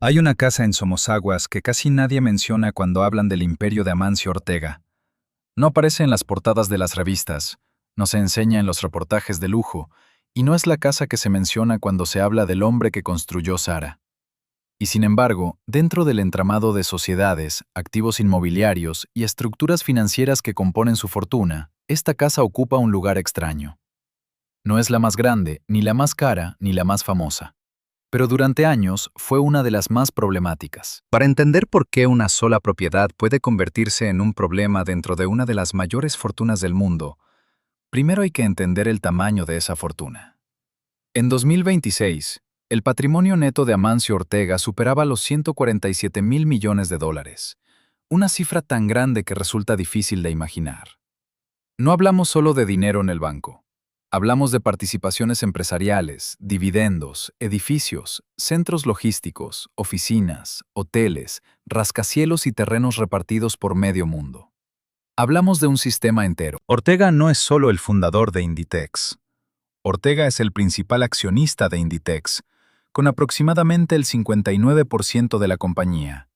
Hay una casa en Somosaguas que casi nadie menciona cuando hablan del imperio de Amancio Ortega. No aparece en las portadas de las revistas, no se enseña en los reportajes de lujo, y no es la casa que se menciona cuando se habla del hombre que construyó Sara. Y sin embargo, dentro del entramado de sociedades, activos inmobiliarios y estructuras financieras que componen su fortuna, esta casa ocupa un lugar extraño. No es la más grande, ni la más cara, ni la más famosa. Pero durante años fue una de las más problemáticas. Para entender por qué una sola propiedad puede convertirse en un problema dentro de una de las mayores fortunas del mundo, Primero hay que entender el tamaño de esa fortuna. En 2026, el patrimonio neto de Amancio Ortega superaba los 147.000 millones de dólares, una cifra tan grande que resulta difícil de imaginar. No hablamos solo de dinero en el banco. Hablamos de participaciones empresariales, dividendos, edificios, centros logísticos, oficinas, hoteles, rascacielos y terrenos repartidos por medio mundo. Hablamos de un sistema entero. Ortega no es solo el fundador de Inditex. Ortega es el principal accionista de Inditex, con aproximadamente el 59% de la compañía.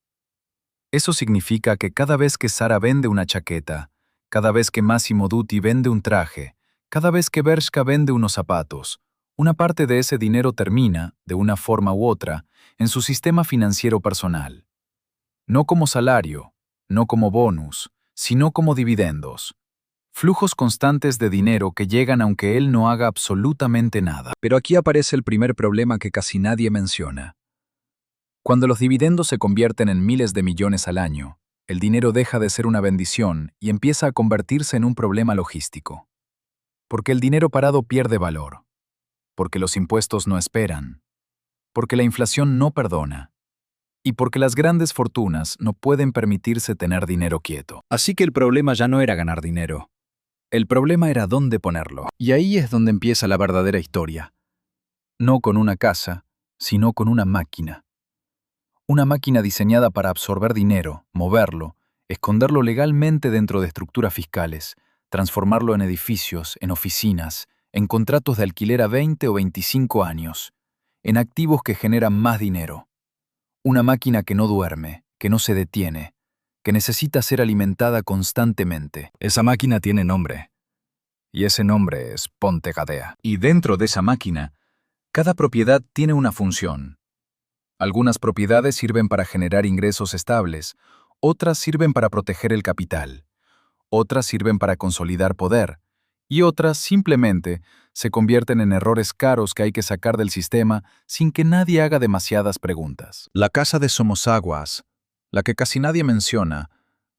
Eso significa que cada vez que Sara vende una chaqueta, cada vez que Massimo Dutti vende un traje, cada vez que Bershka vende unos zapatos, una parte de ese dinero termina, de una forma u otra, en su sistema financiero personal. No como salario, no como bonus, sino como dividendos. Flujos constantes de dinero que llegan aunque él no haga absolutamente nada. Pero aquí aparece el primer problema que casi nadie menciona. Cuando los dividendos se convierten en miles de millones al año, el dinero deja de ser una bendición y empieza a convertirse en un problema logístico. Porque el dinero parado pierde valor. Porque los impuestos no esperan. Porque la inflación no perdona. Y porque las grandes fortunas no pueden permitirse tener dinero quieto. Así que el problema ya no era ganar dinero. El problema era dónde ponerlo. Y ahí es donde empieza la verdadera historia. No con una casa, sino con una máquina. Una máquina diseñada para absorber dinero, moverlo, esconderlo legalmente dentro de estructuras fiscales, transformarlo en edificios, en oficinas, en contratos de alquiler a 20 o 25 años, en activos que generan más dinero. Una máquina que no duerme, que no se detiene, que necesita ser alimentada constantemente. Esa máquina tiene nombre. Y ese nombre es Ponte Gadea. Y dentro de esa máquina, cada propiedad tiene una función. Algunas propiedades sirven para generar ingresos estables, otras sirven para proteger el capital, otras sirven para consolidar poder, y otras simplemente se convierten en errores caros que hay que sacar del sistema sin que nadie haga demasiadas preguntas. La casa de Somosaguas, la que casi nadie menciona,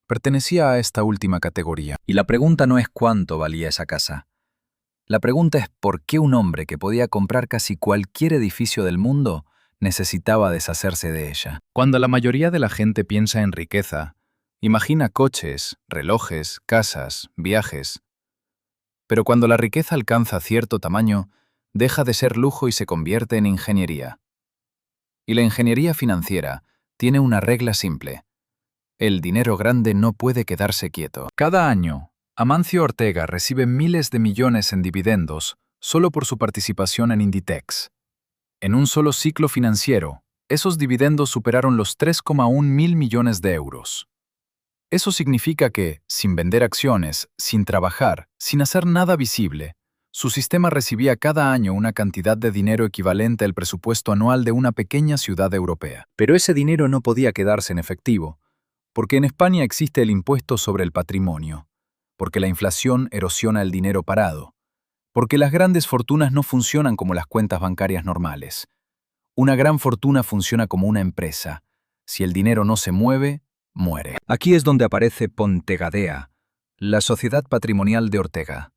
pertenecía a esta última categoría. Y la pregunta no es cuánto valía esa casa. La pregunta es por qué un hombre que podía comprar casi cualquier edificio del mundo necesitaba deshacerse de ella. Cuando la mayoría de la gente piensa en riqueza, imagina coches, relojes, casas, viajes. Pero cuando la riqueza alcanza cierto tamaño, deja de ser lujo y se convierte en ingeniería. Y la ingeniería financiera tiene una regla simple. El dinero grande no puede quedarse quieto. Cada año, Amancio Ortega recibe miles de millones en dividendos solo por su participación en Inditex. En un solo ciclo financiero, esos dividendos superaron los 3,1 mil millones de euros. Eso significa que, sin vender acciones, sin trabajar, sin hacer nada visible, su sistema recibía cada año una cantidad de dinero equivalente al presupuesto anual de una pequeña ciudad europea. Pero ese dinero no podía quedarse en efectivo, porque en España existe el impuesto sobre el patrimonio, porque la inflación erosiona el dinero parado, porque las grandes fortunas no funcionan como las cuentas bancarias normales. Una gran fortuna funciona como una empresa. Si el dinero no se mueve, muere. Aquí es donde aparece Ponte Gadea, la sociedad patrimonial de Ortega.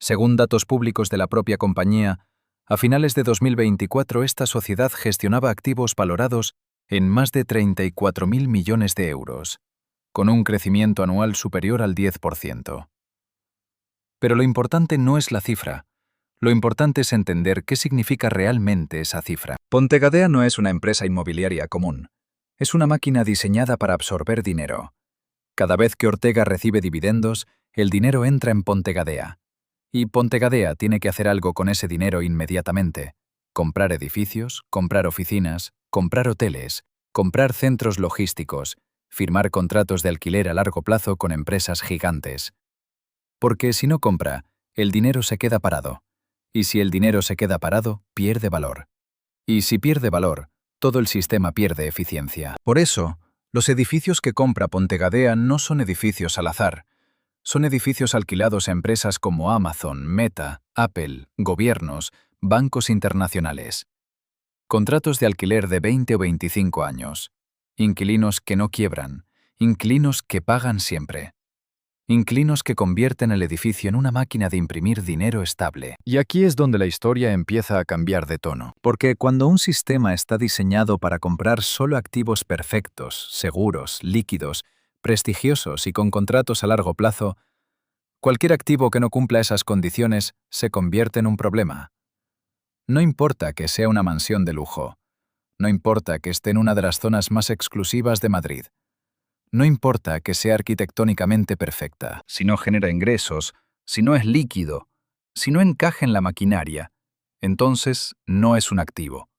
Según datos públicos de la propia compañía, a finales de 2024 esta sociedad gestionaba activos valorados en más de 34.000 millones de euros, con un crecimiento anual superior al 10%. Pero lo importante no es la cifra. Lo importante es entender qué significa realmente esa cifra. Ponte Gadea no es una empresa inmobiliaria común. Es una máquina diseñada para absorber dinero. Cada vez que Ortega recibe dividendos, el dinero entra en Ponte Gadea. Y Ponte Gadea tiene que hacer algo con ese dinero inmediatamente. Comprar edificios, comprar oficinas, comprar hoteles, comprar centros logísticos, firmar contratos de alquiler a largo plazo con empresas gigantes. Porque si no compra, el dinero se queda parado. Y si el dinero se queda parado, pierde valor. Y si pierde valor, todo el sistema pierde eficiencia. Por eso, los edificios que compra Pontegadea no son edificios al azar. Son edificios alquilados a empresas como Amazon, Meta, Apple, gobiernos, bancos internacionales. Contratos de alquiler de 20 o 25 años. Inquilinos que no quiebran. Inquilinos que pagan siempre. Inquilinos que convierten el edificio en una máquina de imprimir dinero estable. Y aquí es donde la historia empieza a cambiar de tono. Porque cuando un sistema está diseñado para comprar solo activos perfectos, seguros, líquidos, prestigiosos y con contratos a largo plazo, cualquier activo que no cumpla esas condiciones se convierte en un problema. No importa que sea una mansión de lujo. No importa que esté en una de las zonas más exclusivas de Madrid. No importa que sea arquitectónicamente perfecta. Si no genera ingresos, si no es líquido, si no encaja en la maquinaria, entonces no es un activo.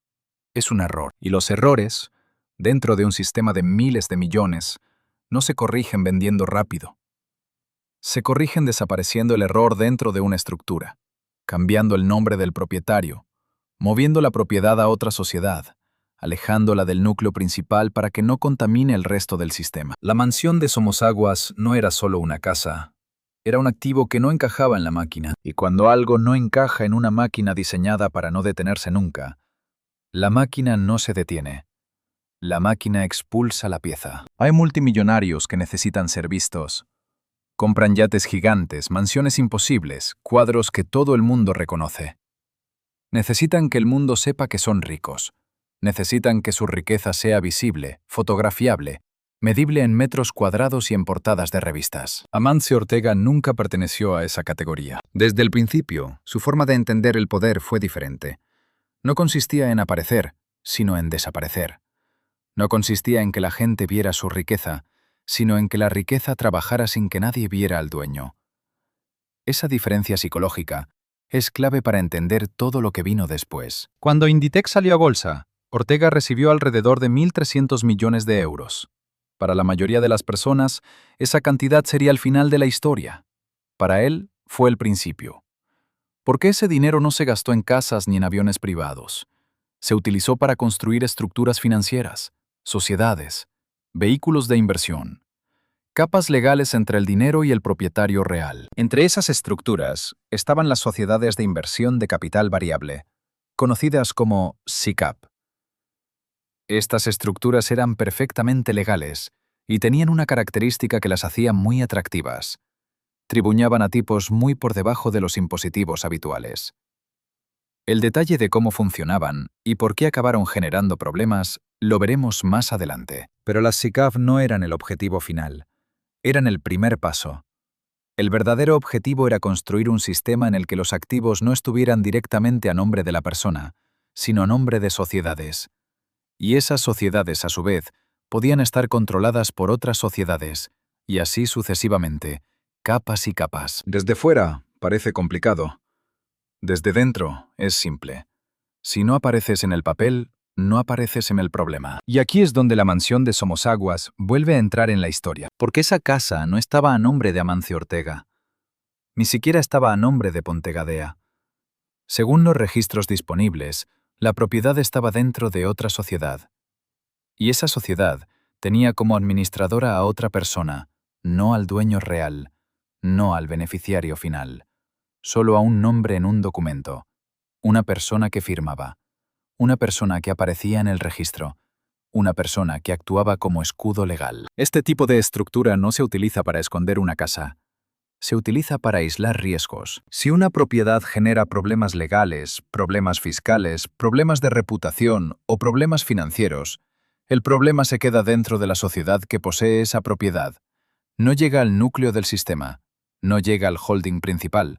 Es un error. Y los errores, dentro de un sistema de miles de millones, no se corrigen vendiendo rápido. Se corrigen desapareciendo el error dentro de una estructura, cambiando el nombre del propietario, moviendo la propiedad a otra sociedad, alejándola del núcleo principal para que no contamine el resto del sistema. La mansión de Somosaguas no era solo una casa, era un activo que no encajaba en la máquina. Y cuando algo no encaja en una máquina diseñada para no detenerse nunca, la máquina no se detiene. La máquina expulsa la pieza. Hay multimillonarios que necesitan ser vistos. Compran yates gigantes, mansiones imposibles, cuadros que todo el mundo reconoce. Necesitan que el mundo sepa que son ricos. Necesitan que su riqueza sea visible, fotografiable, medible en metros cuadrados y en portadas de revistas. Amancio Ortega nunca perteneció a esa categoría. Desde el principio, su forma de entender el poder fue diferente. No consistía en aparecer, sino en desaparecer. No consistía en que la gente viera su riqueza, sino en que la riqueza trabajara sin que nadie viera al dueño. Esa diferencia psicológica es clave para entender todo lo que vino después. Cuando Inditex salió a bolsa, Ortega recibió alrededor de 1.300 millones de euros. Para la mayoría de las personas, esa cantidad sería el final de la historia. Para él, fue el principio. Porque ese dinero no se gastó en casas ni en aviones privados. Se utilizó para construir estructuras financieras, sociedades, vehículos de inversión, capas legales entre el dinero y el propietario real. Entre esas estructuras estaban las sociedades de inversión de capital variable, conocidas como SICAV. Estas estructuras eran perfectamente legales y tenían una característica que las hacía muy atractivas. Tribuñaban a tipos muy por debajo de los impositivos habituales. El detalle de cómo funcionaban y por qué acabaron generando problemas lo veremos más adelante. Pero las SICAV no eran el objetivo final. Eran el primer paso. El verdadero objetivo era construir un sistema en el que los activos no estuvieran directamente a nombre de la persona, sino a nombre de sociedades. Y esas sociedades, a su vez, podían estar controladas por otras sociedades, y así sucesivamente, capas y capas. Desde fuera, parece complicado. Desde dentro, es simple. Si no apareces en el papel, no apareces en el problema. Y aquí es donde la mansión de Somosaguas vuelve a entrar en la historia. Porque esa casa no estaba a nombre de Amancio Ortega. Ni siquiera estaba a nombre de Pontegadea. Según los registros disponibles, la propiedad estaba dentro de otra sociedad. Y esa sociedad tenía como administradora a otra persona, no al dueño real, no al beneficiario final, solo a un nombre en un documento, una persona que firmaba, una persona que aparecía en el registro, una persona que actuaba como escudo legal. Este tipo de estructura no se utiliza para esconder una casa. Se utiliza para aislar riesgos. Si una propiedad genera problemas legales, problemas fiscales, problemas de reputación o problemas financieros, el problema se queda dentro de la sociedad que posee esa propiedad. No llega al núcleo del sistema, no llega al holding principal,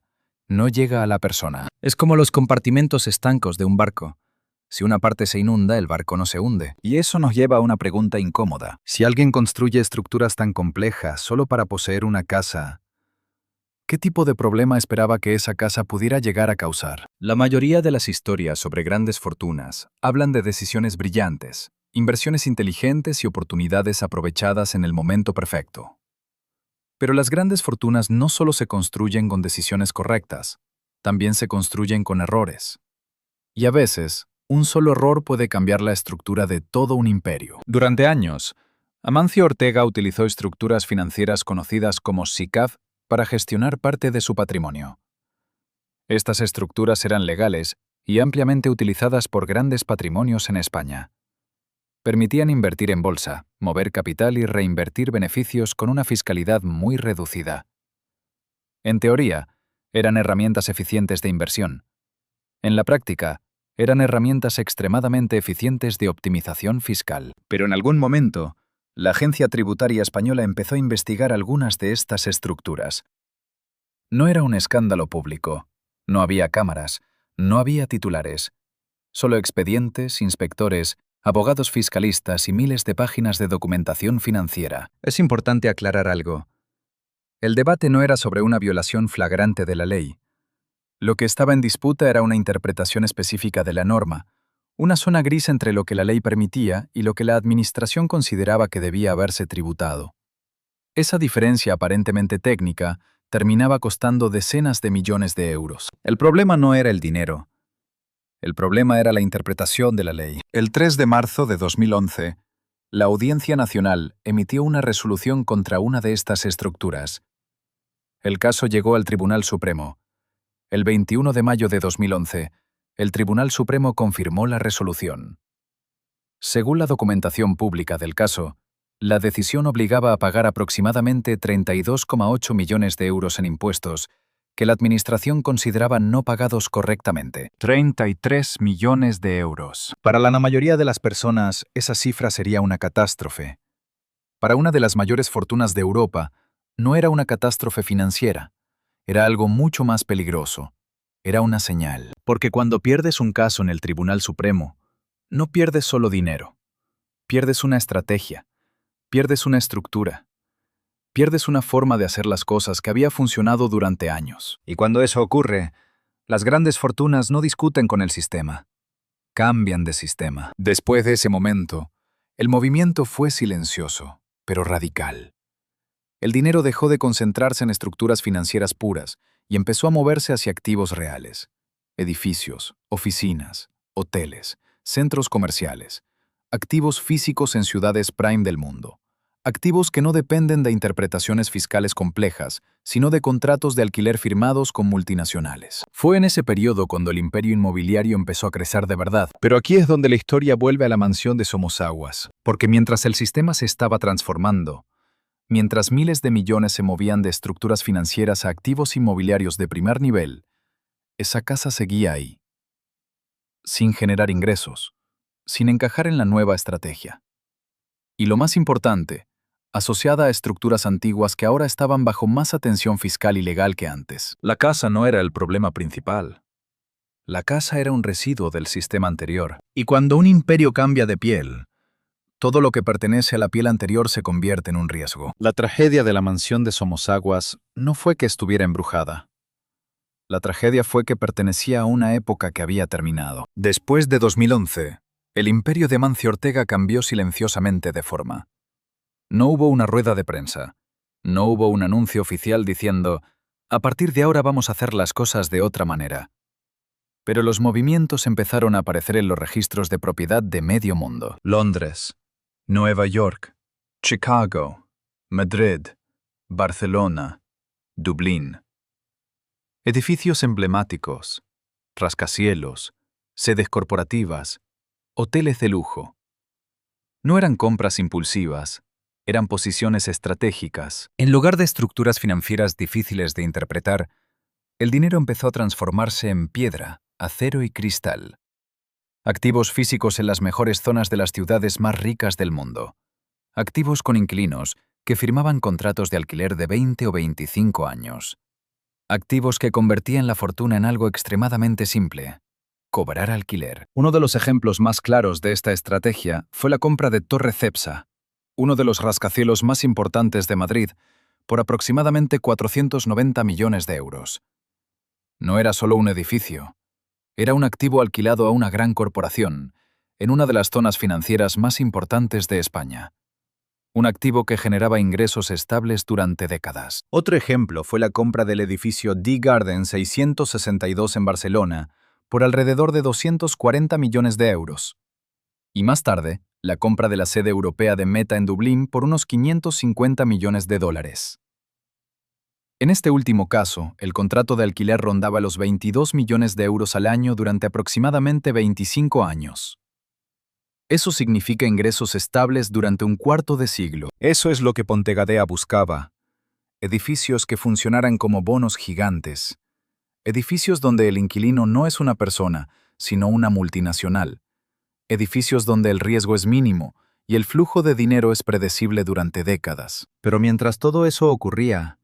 no llega a la persona. Es como los compartimentos estancos de un barco. Si una parte se inunda, el barco no se hunde. Y eso nos lleva a una pregunta incómoda. Si alguien construye estructuras tan complejas solo para poseer una casa, ¿Qué tipo de problema esperaba que esa casa pudiera llegar a causar? La mayoría de las historias sobre grandes fortunas hablan de decisiones brillantes, inversiones inteligentes y oportunidades aprovechadas en el momento perfecto. Pero las grandes fortunas no solo se construyen con decisiones correctas, también se construyen con errores. Y a veces, un solo error puede cambiar la estructura de todo un imperio. Durante años, Amancio Ortega utilizó estructuras financieras conocidas como SICAV para gestionar parte de su patrimonio. Estas estructuras eran legales y ampliamente utilizadas por grandes patrimonios en España. Permitían invertir en bolsa, mover capital y reinvertir beneficios con una fiscalidad muy reducida. En teoría, eran herramientas eficientes de inversión. En la práctica, eran herramientas extremadamente eficientes de optimización fiscal. Pero en algún momento, la Agencia Tributaria Española empezó a investigar algunas de estas estructuras. No era un escándalo público. No había cámaras, no había titulares. Solo expedientes, inspectores, abogados fiscalistas y miles de páginas de documentación financiera. Es importante aclarar algo. El debate no era sobre una violación flagrante de la ley. Lo que estaba en disputa era una interpretación específica de la norma, una zona gris entre lo que la ley permitía y lo que la administración consideraba que debía haberse tributado. Esa diferencia aparentemente técnica terminaba costando decenas de millones de euros. El problema no era el dinero. El problema era la interpretación de la ley. El 3 de marzo de 2011, la Audiencia Nacional emitió una resolución contra una de estas estructuras. El caso llegó al Tribunal Supremo. El 21 de mayo de 2011, el Tribunal Supremo confirmó la resolución. Según la documentación pública del caso, la decisión obligaba a pagar aproximadamente 32,8 millones de euros en impuestos que la Administración consideraba no pagados correctamente. 33 millones de euros. Para la mayoría de las personas, esa cifra sería una catástrofe. Para una de las mayores fortunas de Europa, no era una catástrofe financiera. Era algo mucho más peligroso. Era una señal. Porque cuando pierdes un caso en el Tribunal Supremo, no pierdes solo dinero. Pierdes una estrategia. Pierdes una estructura. Pierdes una forma de hacer las cosas que había funcionado durante años. Y cuando eso ocurre, las grandes fortunas no discuten con el sistema. Cambian de sistema. Después de ese momento, el movimiento fue silencioso, pero radical. El dinero dejó de concentrarse en estructuras financieras puras y empezó a moverse hacia activos reales. Edificios, oficinas, hoteles, centros comerciales, activos físicos en ciudades prime del mundo. Activos que no dependen de interpretaciones fiscales complejas, sino de contratos de alquiler firmados con multinacionales. Fue en ese periodo cuando el imperio inmobiliario empezó a crecer de verdad. Pero aquí es donde la historia vuelve a la mansión de Somosaguas, porque mientras el sistema se estaba transformando, mientras miles de millones se movían de estructuras financieras a activos inmobiliarios de primer nivel, esa casa seguía ahí, sin generar ingresos, sin encajar en la nueva estrategia. Y lo más importante, asociada a estructuras antiguas que ahora estaban bajo más atención fiscal y legal que antes. La casa no era el problema principal. La casa era un residuo del sistema anterior. Y cuando un imperio cambia de piel, todo lo que pertenece a la piel anterior se convierte en un riesgo. La tragedia de la mansión de Somosaguas no fue que estuviera embrujada. La tragedia fue que pertenecía a una época que había terminado. Después de 2011, el imperio de Amancio Ortega cambió silenciosamente de forma. No hubo una rueda de prensa. No hubo un anuncio oficial diciendo, a partir de ahora vamos a hacer las cosas de otra manera. Pero los movimientos empezaron a aparecer en los registros de propiedad de medio mundo. Londres, Nueva York, Chicago, Madrid, Barcelona, Dublín. Edificios emblemáticos, rascacielos, sedes corporativas, hoteles de lujo. No eran compras impulsivas, eran posiciones estratégicas. En lugar de estructuras financieras difíciles de interpretar, el dinero empezó a transformarse en piedra, acero y cristal. Activos físicos en las mejores zonas de las ciudades más ricas del mundo. Activos con inquilinos que firmaban contratos de alquiler de 20 o 25 años. Activos que convertían la fortuna en algo extremadamente simple: cobrar alquiler. Uno de los ejemplos más claros de esta estrategia fue la compra de Torre Cepsa, uno de los rascacielos más importantes de Madrid, por aproximadamente 490 millones de euros. No era solo un edificio, era un activo alquilado a una gran corporación, en una de las zonas financieras más importantes de España. Un activo que generaba ingresos estables durante décadas. Otro ejemplo fue la compra del edificio D Garden 662 en Barcelona por alrededor de 240 millones de euros. Y más tarde, la compra de la sede europea de Meta en Dublín por unos 550 millones de dólares. En este último caso, el contrato de alquiler rondaba los 22 millones de euros al año durante aproximadamente 25 años. Eso significa ingresos estables durante un cuarto de siglo. Eso es lo que Pontegadea buscaba. Edificios que funcionaran como bonos gigantes. Edificios donde el inquilino no es una persona, sino una multinacional. Edificios donde el riesgo es mínimo y el flujo de dinero es predecible durante décadas. Pero mientras todo eso ocurría,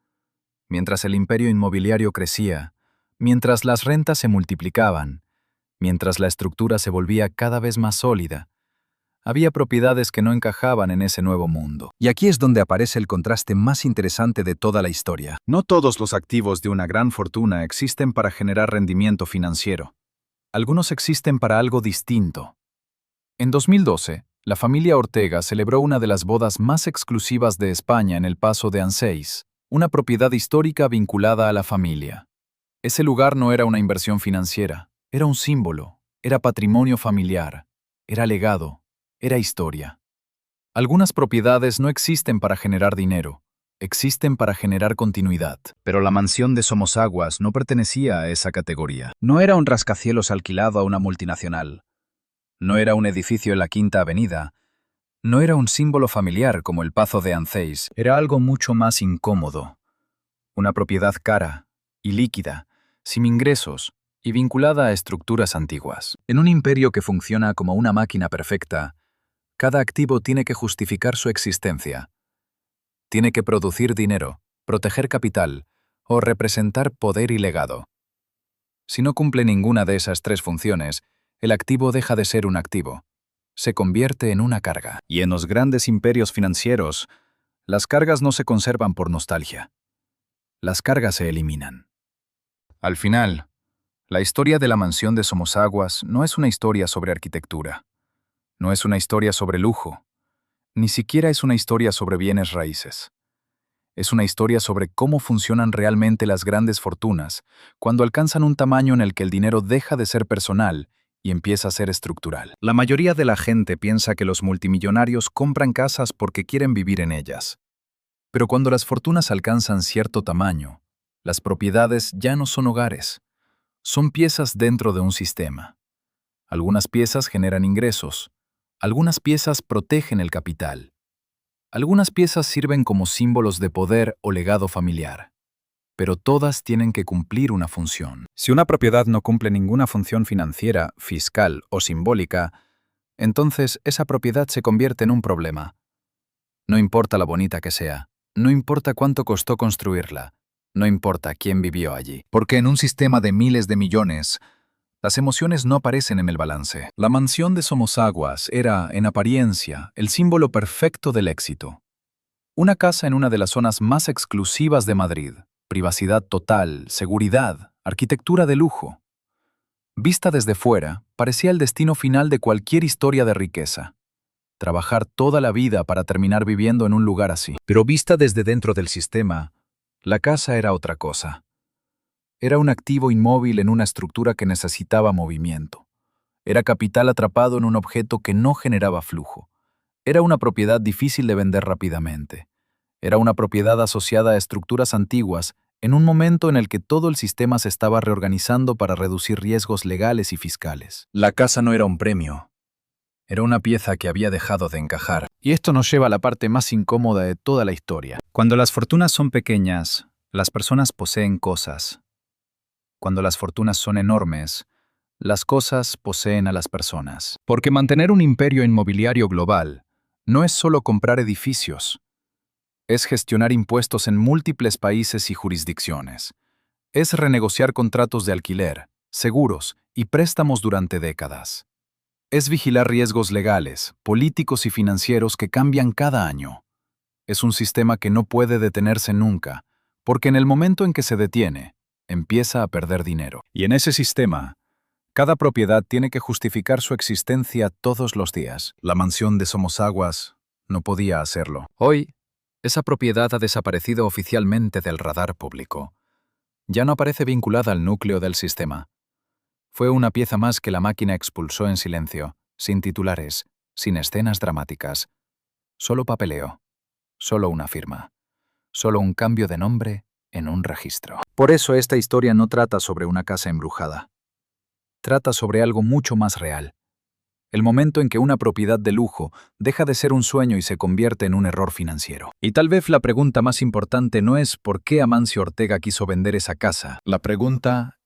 mientras el imperio inmobiliario crecía, mientras las rentas se multiplicaban, mientras la estructura se volvía cada vez más sólida, había propiedades que no encajaban en ese nuevo mundo. Y aquí es donde aparece el contraste más interesante de toda la historia. No todos los activos de una gran fortuna existen para generar rendimiento financiero. Algunos existen para algo distinto. En 2012, la familia Ortega celebró una de las bodas más exclusivas de España en el Pazo de Anseix, una propiedad histórica vinculada a la familia. Ese lugar no era una inversión financiera, era un símbolo, era patrimonio familiar, era legado, era historia. Algunas propiedades no existen para generar dinero, existen para generar continuidad. Pero la mansión de Somosaguas no pertenecía a esa categoría. No era un rascacielos alquilado a una multinacional. No era un edificio en la Quinta Avenida. No era un símbolo familiar como el Pazo de Anseix. Era algo mucho más incómodo. Una propiedad cara y líquida, sin ingresos y vinculada a estructuras antiguas. En un imperio que funciona como una máquina perfecta, cada activo tiene que justificar su existencia. Tiene que producir dinero, proteger capital o representar poder y legado. Si no cumple ninguna de esas tres funciones, el activo deja de ser un activo. Se convierte en una carga. Y en los grandes imperios financieros, las cargas no se conservan por nostalgia. Las cargas se eliminan. Al final, la historia de la mansión de Somosaguas no es una historia sobre arquitectura. No es una historia sobre lujo. Ni siquiera es una historia sobre bienes raíces. Es una historia sobre cómo funcionan realmente las grandes fortunas cuando alcanzan un tamaño en el que el dinero deja de ser personal y empieza a ser estructural. La mayoría de la gente piensa que los multimillonarios compran casas porque quieren vivir en ellas. Pero cuando las fortunas alcanzan cierto tamaño, las propiedades ya no son hogares. Son piezas dentro de un sistema. Algunas piezas generan ingresos. Algunas piezas protegen el capital. Algunas piezas sirven como símbolos de poder o legado familiar. Pero todas tienen que cumplir una función. Si una propiedad no cumple ninguna función financiera, fiscal o simbólica, entonces esa propiedad se convierte en un problema. No importa lo bonita que sea, no importa cuánto costó construirla, no importa quién vivió allí. Porque en un sistema de miles de millones, las emociones no aparecen en el balance. La mansión de Somosaguas era, en apariencia, el símbolo perfecto del éxito. Una casa en una de las zonas más exclusivas de Madrid, privacidad total, seguridad, arquitectura de lujo. Vista desde fuera, parecía el destino final de cualquier historia de riqueza. Trabajar toda la vida para terminar viviendo en un lugar así. Pero vista desde dentro del sistema, la casa era otra cosa. Era un activo inmóvil en una estructura que necesitaba movimiento. Era capital atrapado en un objeto que no generaba flujo. Era una propiedad difícil de vender rápidamente. Era una propiedad asociada a estructuras antiguas en un momento en el que todo el sistema se estaba reorganizando para reducir riesgos legales y fiscales. La casa no era un premio. Era una pieza que había dejado de encajar. Y esto nos lleva a la parte más incómoda de toda la historia. Cuando las fortunas son pequeñas, las personas poseen cosas. Cuando las fortunas son enormes, las cosas poseen a las personas. Porque mantener un imperio inmobiliario global no es solo comprar edificios. Es gestionar impuestos en múltiples países y jurisdicciones. Es renegociar contratos de alquiler, seguros y préstamos durante décadas. Es vigilar riesgos legales, políticos y financieros que cambian cada año. Es un sistema que no puede detenerse nunca, porque en el momento en que se detiene, empieza a perder dinero. Y en ese sistema, cada propiedad tiene que justificar su existencia todos los días. La mansión de Somosaguas no podía hacerlo. Hoy, esa propiedad ha desaparecido oficialmente del radar público. Ya no aparece vinculada al núcleo del sistema. Fue una pieza más que la máquina expulsó en silencio, sin titulares, sin escenas dramáticas. Solo papeleo, solo una firma, solo un cambio de nombre en un registro. Por eso esta historia no trata sobre una casa embrujada. Trata sobre algo mucho más real. El momento en que una propiedad de lujo deja de ser un sueño y se convierte en un error financiero. Y tal vez la pregunta más importante no es por qué Amancio Ortega quiso vender esa casa. La pregunta